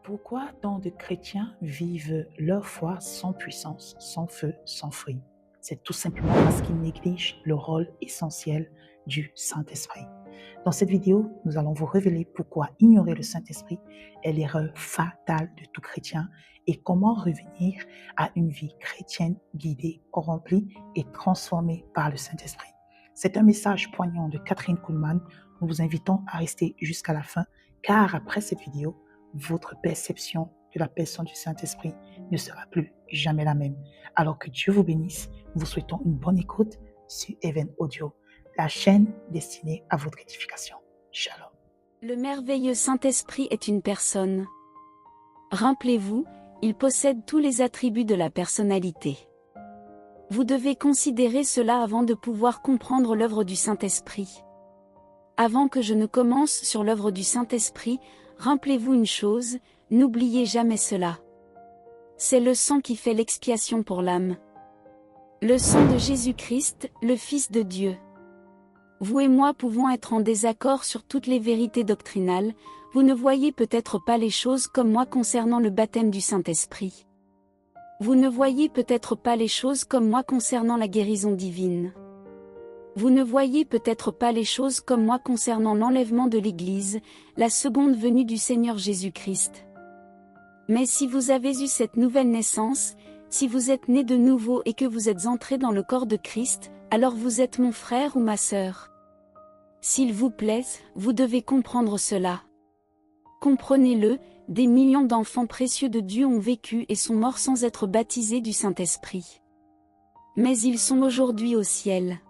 Pourquoi tant de chrétiens vivent leur foi sans puissance, sans feu, sans fruit? C'est tout simplement parce qu'ils négligent le rôle essentiel du Saint-Esprit. Dans cette vidéo, nous allons vous révéler pourquoi ignorer le Saint-Esprit est l'erreur fatale de tout chrétien et comment revenir à une vie chrétienne guidée, remplie et transformée par le Saint-Esprit. C'est un message poignant de Catherine Kuhlman. Nous vous invitons à rester jusqu'à la fin, car après cette vidéo, votre perception de la personne du Saint-Esprit ne sera plus jamais la même. Alors que Dieu vous bénisse, nous vous souhaitons une bonne écoute sur Even Audio, la chaîne destinée à votre édification. Shalom. Le merveilleux Saint-Esprit est une personne. Rappelez-vous, il possède tous les attributs de la personnalité. Vous devez considérer cela avant de pouvoir comprendre l'œuvre du Saint-Esprit. Avant que je ne commence sur l'œuvre du Saint-Esprit, rappelez-vous une chose, n'oubliez jamais cela. C'est le sang qui fait l'expiation pour l'âme. Le sang de Jésus-Christ, le Fils de Dieu. Vous et moi pouvons être en désaccord sur toutes les vérités doctrinales, vous ne voyez peut-être pas les choses comme moi concernant le baptême du Saint-Esprit. Vous ne voyez peut-être pas les choses comme moi concernant la guérison divine. Vous ne voyez peut-être pas les choses comme moi concernant l'enlèvement de l'Église, la seconde venue du Seigneur Jésus-Christ. Mais si vous avez eu cette nouvelle naissance, si vous êtes né de nouveau et que vous êtes entré dans le corps de Christ, alors vous êtes mon frère ou ma sœur. S'il vous plaît, vous devez comprendre cela. Comprenez-le, des millions d'enfants précieux de Dieu ont vécu et sont morts sans être baptisés du Saint-Esprit. Mais ils sont aujourd'hui au ciel.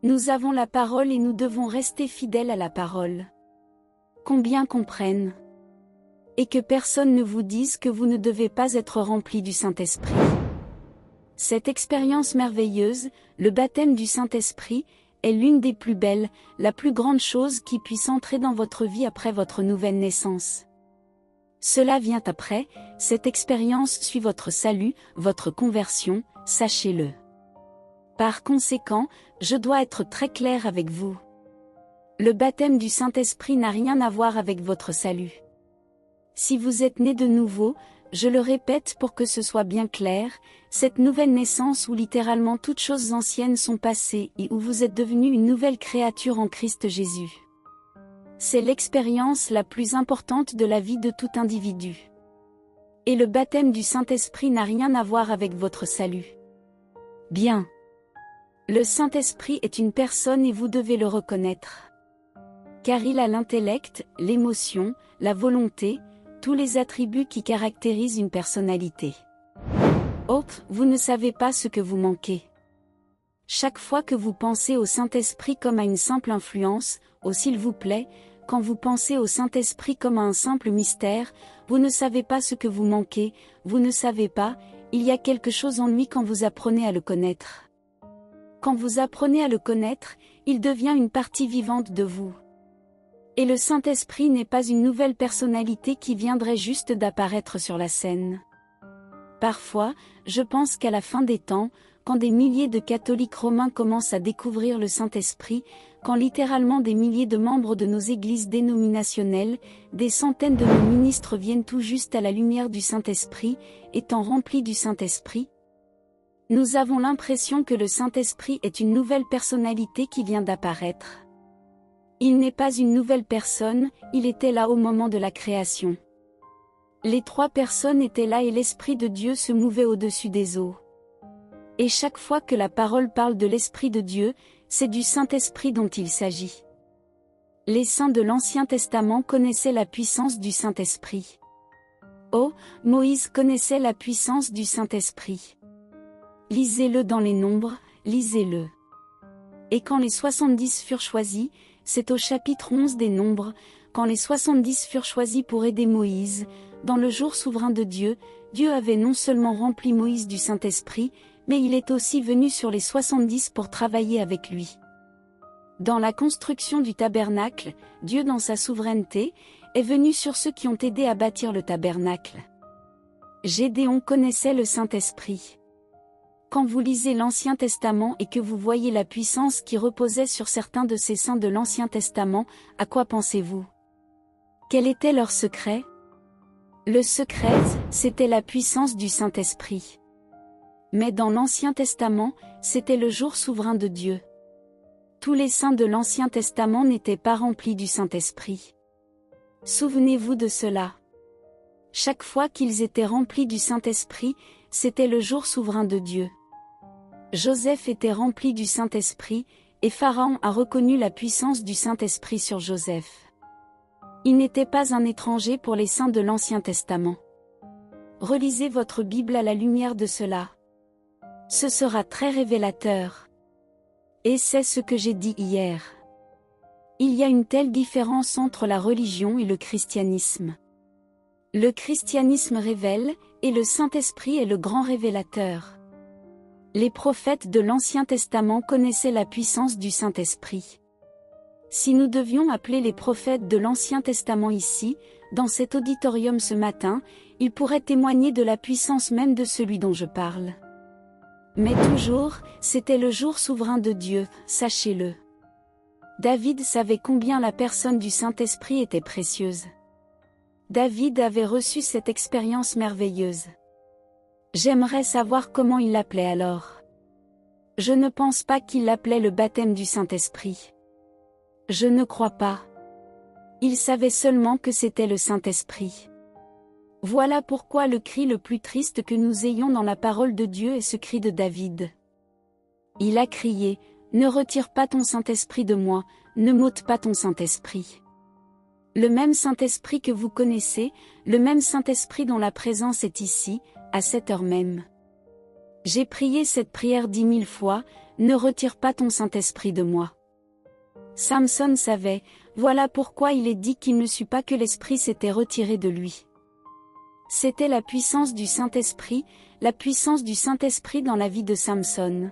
Nous avons la parole et nous devons rester fidèles à la parole. Combien comprennent? Et que personne ne vous dise que vous ne devez pas être remplis du Saint-Esprit. Cette expérience merveilleuse, le baptême du Saint-Esprit, est l'une des plus belles, la plus grande chose qui puisse entrer dans votre vie après votre nouvelle naissance. Cela vient après, cette expérience suit votre salut, votre conversion, sachez-le. Par conséquent, je dois être très clair avec vous. Le baptême du Saint-Esprit n'a rien à voir avec votre salut. Si vous êtes né de nouveau, je le répète pour que ce soit bien clair, cette nouvelle naissance où littéralement toutes choses anciennes sont passées et où vous êtes devenu une nouvelle créature en Christ Jésus. C'est l'expérience la plus importante de la vie de tout individu. Et le baptême du Saint-Esprit n'a rien à voir avec votre salut. Bien. Le Saint-Esprit est une personne et vous devez le reconnaître. Car il a l'intellect, l'émotion, la volonté, tous les attributs qui caractérisent une personnalité. Oh, vous ne savez pas ce que vous manquez. Chaque fois que vous pensez au Saint-Esprit comme à une simple influence, oh s'il vous plaît, quand vous pensez au Saint-Esprit comme à un simple mystère, vous ne savez pas ce que vous manquez, vous ne savez pas, il y a quelque chose en lui quand vous apprenez à le connaître. Quand vous apprenez à le connaître, il devient une partie vivante de vous. Et le Saint-Esprit n'est pas une nouvelle personnalité qui viendrait juste d'apparaître sur la scène. Parfois, je pense qu'à la fin des temps, quand des milliers de catholiques romains commencent à découvrir le Saint-Esprit, quand littéralement des milliers de membres de nos églises dénominationnelles, des centaines de nos ministres viennent tout juste à la lumière du Saint-Esprit, étant remplis du Saint-Esprit, nous avons l'impression que le Saint-Esprit est une nouvelle personnalité qui vient d'apparaître. Il n'est pas une nouvelle personne, il était là au moment de la création. Les trois personnes étaient là et l'Esprit de Dieu se mouvait au-dessus des eaux. Et chaque fois que la parole parle de l'Esprit de Dieu, c'est du Saint-Esprit dont il s'agit. Les saints de l'Ancien Testament connaissaient la puissance du Saint-Esprit. Oh, Moïse connaissait la puissance du Saint-Esprit. Lisez-le dans les Nombres, lisez-le. Et quand les 70 furent choisis, c'est au chapitre 11 des Nombres, quand les 70 furent choisis pour aider Moïse, dans le jour souverain de Dieu, Dieu avait non seulement rempli Moïse du Saint-Esprit, mais il est aussi venu sur les 70 pour travailler avec lui. Dans la construction du tabernacle, Dieu dans sa souveraineté, est venu sur ceux qui ont aidé à bâtir le tabernacle. Gédéon connaissait le Saint-Esprit. Quand vous lisez l'Ancien Testament et que vous voyez la puissance qui reposait sur certains de ces saints de l'Ancien Testament, à quoi pensez-vous? Quel était leur secret? Le secret, c'était la puissance du Saint-Esprit. Mais dans l'Ancien Testament, c'était le jour souverain de Dieu. Tous les saints de l'Ancien Testament n'étaient pas remplis du Saint-Esprit. Souvenez-vous de cela. Chaque fois qu'ils étaient remplis du Saint-Esprit, c'était le jour souverain de Dieu. Joseph était rempli du Saint-Esprit, et Pharaon a reconnu la puissance du Saint-Esprit sur Joseph. Il n'était pas un étranger pour les saints de l'Ancien Testament. Relisez votre Bible à la lumière de cela. Ce sera très révélateur. Et c'est ce que j'ai dit hier. Il y a une telle différence entre la religion et le christianisme. Le christianisme révèle, et le Saint-Esprit est le grand révélateur. Les prophètes de l'Ancien Testament connaissaient la puissance du Saint-Esprit. Si nous devions appeler les prophètes de l'Ancien Testament ici, dans cet auditorium ce matin, ils pourraient témoigner de la puissance même de celui dont je parle. Mais toujours, c'était le jour souverain de Dieu, sachez-le. David savait combien la personne du Saint-Esprit était précieuse. David avait reçu cette expérience merveilleuse. J'aimerais savoir comment il l'appelait alors. Je ne pense pas qu'il l'appelait le baptême du Saint-Esprit. Je ne crois pas. Il savait seulement que c'était le Saint-Esprit. Voilà pourquoi le cri le plus triste que nous ayons dans la parole de Dieu est ce cri de David. Il a crié, « Ne retire pas ton Saint-Esprit de moi, ne m'ôte pas ton Saint-Esprit. » Le même Saint-Esprit que vous connaissez, le même Saint-Esprit dont la présence est ici, à cette heure même. J'ai prié cette prière 10 000 fois, « Ne retire pas ton Saint-Esprit de moi. » Samson savait, voilà pourquoi il est dit qu'il ne sut pas que l'Esprit s'était retiré de lui. C'était la puissance du Saint-Esprit, la puissance du Saint-Esprit dans la vie de Samson.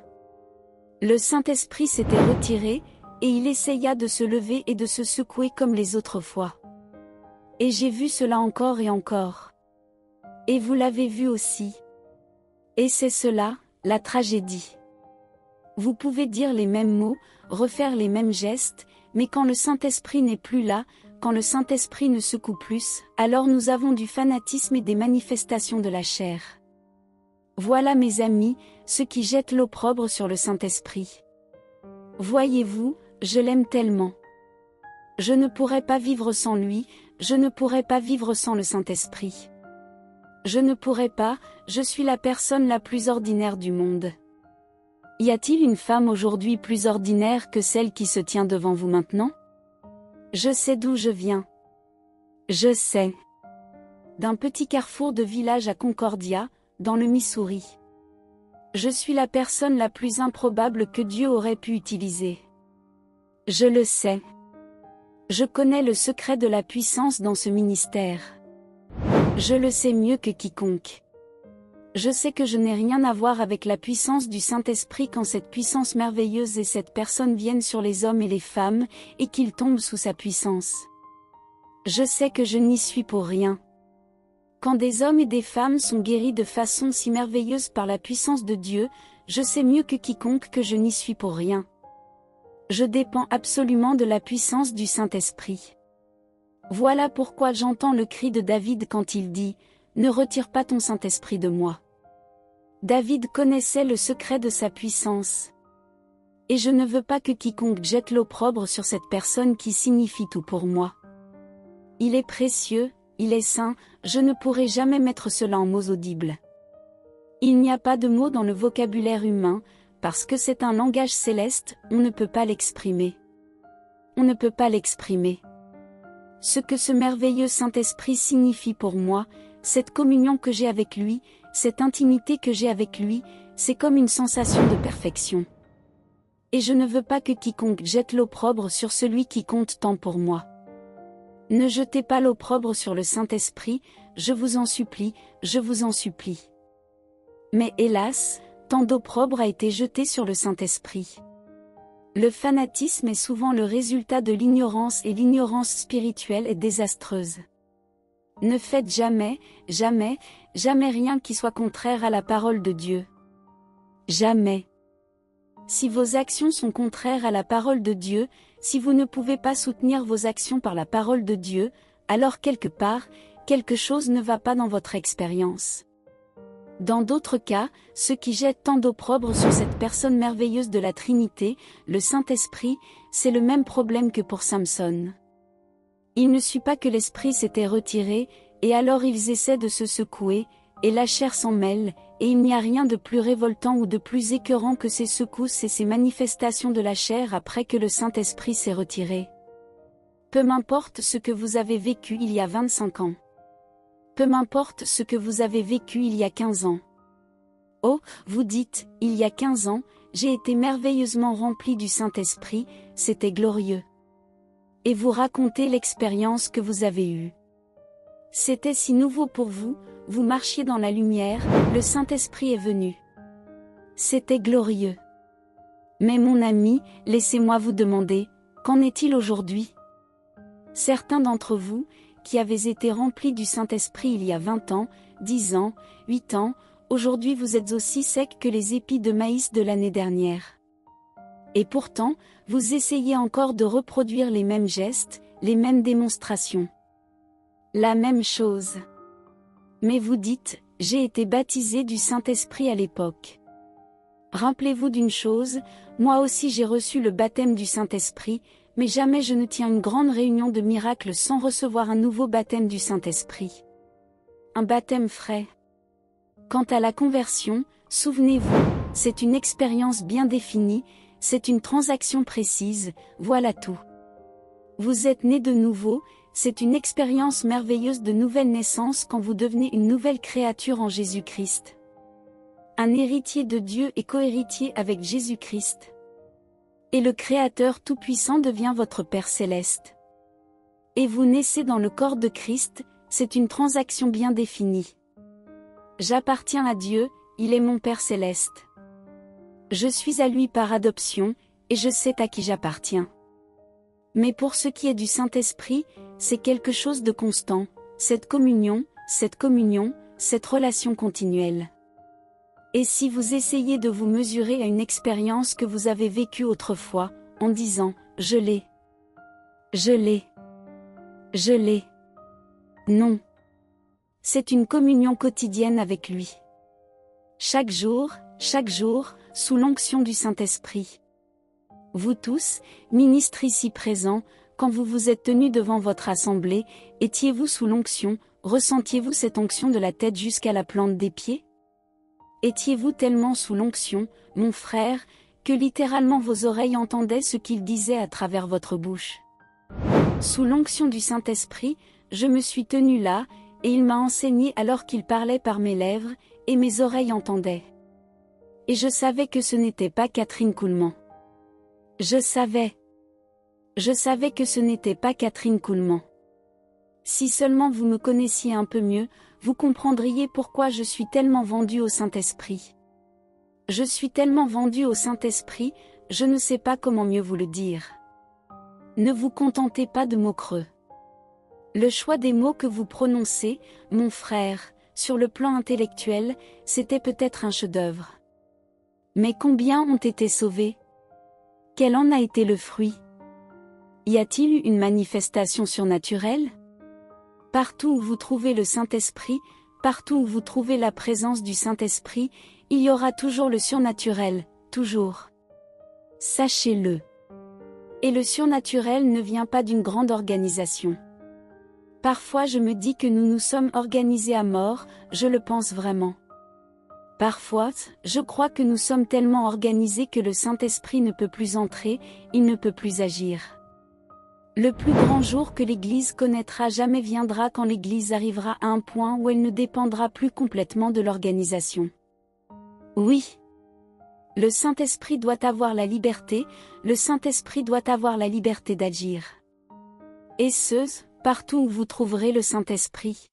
Le Saint-Esprit s'était retiré, et il essaya de se lever et de se secouer comme les autres fois. Et j'ai vu cela encore et encore. Et vous l'avez vu aussi. Et c'est cela, la tragédie. Vous pouvez dire les mêmes mots, refaire les mêmes gestes, mais quand le Saint-Esprit n'est plus là, quand le Saint-Esprit ne secoue plus, alors nous avons du fanatisme et des manifestations de la chair. Voilà mes amis, ceux qui jettent l'opprobre sur le Saint-Esprit. Voyez-vous, je l'aime tellement. Je ne pourrais pas vivre sans lui, je ne pourrais pas vivre sans le Saint-Esprit. Je ne pourrais pas, je suis la personne la plus ordinaire du monde. Y a-t-il une femme aujourd'hui plus ordinaire que celle qui se tient devant vous maintenant? Je sais d'où je viens. Je sais. D'un petit carrefour de village à Concordia, dans le Missouri. Je suis la personne la plus improbable que Dieu aurait pu utiliser. Je le sais. Je connais le secret de la puissance dans ce ministère. Je le sais mieux que quiconque. Je sais que je n'ai rien à voir avec la puissance du Saint-Esprit quand cette puissance merveilleuse et cette personne viennent sur les hommes et les femmes, et qu'ils tombent sous sa puissance. Je sais que je n'y suis pour rien. Quand des hommes et des femmes sont guéris de façon si merveilleuse par la puissance de Dieu, je sais mieux que quiconque que je n'y suis pour rien. Je dépends absolument de la puissance du Saint-Esprit. Voilà pourquoi j'entends le cri de David quand il dit « Ne retire pas ton Saint-Esprit de moi ». David connaissait le secret de sa puissance. Et je ne veux pas que quiconque jette l'opprobre sur cette personne qui signifie tout pour moi. Il est précieux, il est saint, je ne pourrai jamais mettre cela en mots audibles. Il n'y a pas de mots dans le vocabulaire humain, parce que c'est un langage céleste, on ne peut pas l'exprimer. On ne peut pas l'exprimer. Ce que ce merveilleux Saint-Esprit signifie pour moi, cette communion que j'ai avec lui, cette intimité que j'ai avec lui, c'est comme une sensation de perfection. Et je ne veux pas que quiconque jette l'opprobre sur celui qui compte tant pour moi. Ne jetez pas l'opprobre sur le Saint-Esprit, je vous en supplie, je vous en supplie. Mais hélas, tant d'opprobre a été jeté sur le Saint-Esprit. Le fanatisme est souvent le résultat de l'ignorance et l'ignorance spirituelle est désastreuse. Ne faites jamais, jamais, jamais rien qui soit contraire à la parole de Dieu. Jamais. Si vos actions sont contraires à la parole de Dieu, si vous ne pouvez pas soutenir vos actions par la parole de Dieu, alors quelque part, quelque chose ne va pas dans votre expérience. Dans d'autres cas, ceux qui jettent tant d'opprobre sur cette personne merveilleuse de la Trinité, le Saint-Esprit, c'est le même problème que pour Samson. Il ne suit pas que l'Esprit s'était retiré, et alors ils essaient de se secouer, et la chair s'en mêle, et il n'y a rien de plus révoltant ou de plus écœurant que ces secousses et ces manifestations de la chair après que le Saint-Esprit s'est retiré. Peu m'importe ce que vous avez vécu il y a 25 ans. Peu m'importe ce que vous avez vécu il y a 15 ans. Oh, vous dites, il y a 15 ans, j'ai été merveilleusement rempli du Saint-Esprit, c'était glorieux. Et vous racontez l'expérience que vous avez eue. C'était si nouveau pour vous, vous marchiez dans la lumière, le Saint-Esprit est venu. C'était glorieux. Mais mon ami, laissez-moi vous demander, qu'en est-il aujourd'hui? Certains d'entre vous, qui avez été remplis du Saint-Esprit il y a 20 ans, 10 ans, 8 ans, aujourd'hui vous êtes aussi secs que les épis de maïs de l'année dernière. Et pourtant, vous essayez encore de reproduire les mêmes gestes, les mêmes démonstrations. La même chose. Mais vous dites, j'ai été baptisé du Saint-Esprit à l'époque. Rappelez-vous d'une chose, moi aussi j'ai reçu le baptême du Saint-Esprit, mais jamais je ne tiens une grande réunion de miracles sans recevoir un nouveau baptême du Saint-Esprit. Un baptême frais. Quant à la conversion, souvenez-vous, c'est une expérience bien définie, c'est une transaction précise, voilà tout. Vous êtes né de nouveau, c'est une expérience merveilleuse de nouvelle naissance quand vous devenez une nouvelle créature en Jésus-Christ. Un héritier de Dieu et cohéritier avec Jésus-Christ. Et le Créateur Tout-Puissant devient votre Père Céleste. Et vous naissez dans le corps de Christ, c'est une transaction bien définie. J'appartiens à Dieu, il est mon Père Céleste. Je suis à lui par adoption, et je sais à qui j'appartiens. Mais pour ce qui est du Saint-Esprit, c'est quelque chose de constant, cette communion, cette relation continuelle. Et si vous essayez de vous mesurer à une expérience que vous avez vécue autrefois, en disant « je l'ai », non. C'est une communion quotidienne avec lui. Chaque jour, sous l'onction du Saint-Esprit. Vous tous, ministres ici présents, quand vous vous êtes tenus devant votre assemblée, étiez-vous sous l'onction, ressentiez-vous cette onction de la tête jusqu'à la plante des pieds? Étiez-vous tellement sous l'onction, mon frère, que littéralement vos oreilles entendaient ce qu'il disait à travers votre bouche? Sous l'onction du Saint-Esprit, je me suis tenu là, et il m'a enseigné alors qu'il parlait par mes lèvres, et mes oreilles entendaient. Et je savais que ce n'était pas Catherine Kuhlman. Je savais que ce n'était pas Catherine Kuhlman. Si seulement vous me connaissiez un peu mieux, vous comprendriez pourquoi je suis tellement vendue au Saint-Esprit. Je suis tellement vendue au Saint-Esprit, je ne sais pas comment mieux vous le dire. Ne vous contentez pas de mots creux. Le choix des mots que vous prononcez, mon frère, sur le plan intellectuel, c'était peut-être un chef-d'œuvre. Mais combien ont été sauvés? Quel en a été le fruit? Y a-t-il eu une manifestation surnaturelle? Partout où vous trouvez le Saint-Esprit, partout où vous trouvez la présence du Saint-Esprit, il y aura toujours le surnaturel, toujours. Sachez-le. Et le surnaturel ne vient pas d'une grande organisation. Parfois je me dis que nous nous sommes organisés à mort, je le pense vraiment. Parfois, je crois que nous sommes tellement organisés que le Saint-Esprit ne peut plus entrer, il ne peut plus agir. Le plus grand jour que l'Église connaîtra jamais viendra quand l'Église arrivera à un point où elle ne dépendra plus complètement de l'organisation. Oui. Le Saint-Esprit doit avoir la liberté, le Saint-Esprit doit avoir la liberté d'agir. Et partout où vous trouverez le Saint-Esprit.